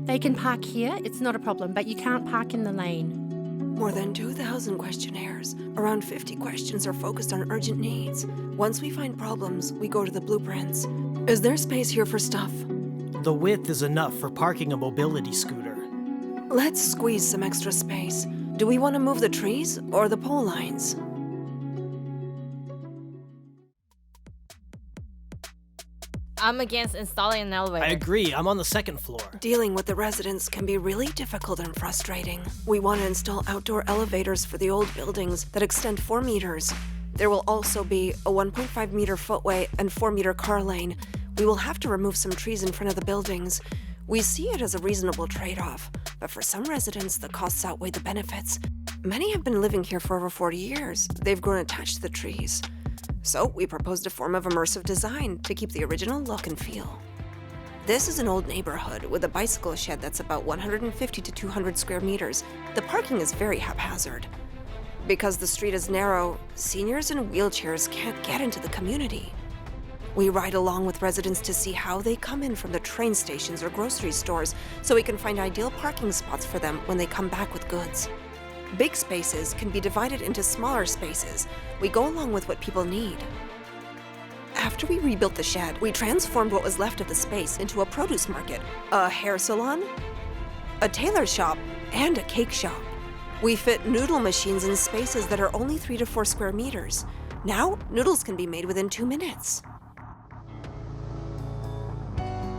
They can park here, it's not a problem, but you can't park in the lane. More than 2,000 questionnaires. Around 50 questions are focused on urgent needs. Once we find problems, we go to the blueprints. Is there space here for stuff? The width is enough for parking a mobility scooter. Let's squeeze some extra space. Do we want to move the trees or the pole lines? I'm against installing an elevator. I agree, I'm on the second floor. Dealing with the residents can be really difficult and frustrating. We want to install outdoor elevators for the old buildings that extend 4 meters. There will also be a 1.5 meter footway and 4 meter car lane. We will have to remove some trees in front of the buildings. We see it as a reasonable trade-off, but for some residents, the costs outweigh the benefits. Many have been living here for over 40 years. They've grown attached to the trees. So we proposed a form of immersive design to keep the original look and feel. This is an old neighborhood with a bicycle shed that's about 150 to 200 square meters. The parking is very haphazard. Because the street is narrow, seniors in wheelchairs can't get into the community. We ride along with residents to see how they come in from the train stations or grocery stores so we can find ideal parking spots for them when they come back with goods. Big spaces can be divided into smaller spaces. We go along with what people need. After we rebuilt the shed, we transformed what was left of the space into a produce market, a hair salon, a tailor shop, and a cake shop. We fit noodle machines in spaces that are only 3 to 4 square meters. Now, noodles can be made within 2 minutes.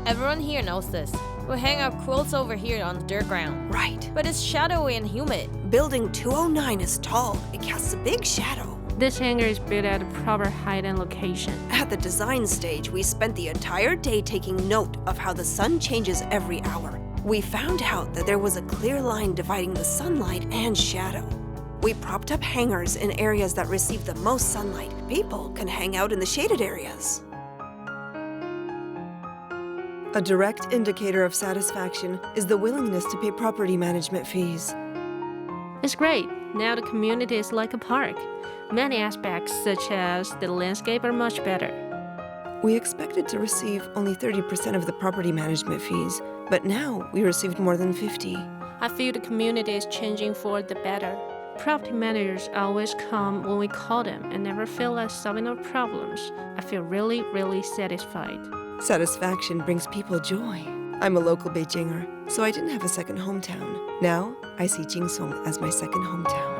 Everyone here knows this. We hang our quilts over here on the dirt ground. Right. But it's shadowy and humid. Building 209 is tall. It casts a big shadow. This hangar is built at a proper height and location. At the design stage, we spent the entire day taking note of how the sun changes every hour. We found out that there was a clear line dividing the sunlight and shadow. We propped up hangars in areas that receive the most sunlight. People can hang out in the shaded areas. A direct indicator of satisfaction is the willingness to pay property management fees. It's great. Now the community is like a park. Many aspects, such as the landscape, are much better. We expected to receive only 30% of the property management fees, but now we received more than 50. I feel the community is changing for the better. Property managers always come when we call them and never feel like solving our problems. I feel really, really satisfied. Satisfaction brings people joy. I'm a local Beijinger, so I didn't have a second hometown. Now, I see Jingsong as my second hometown.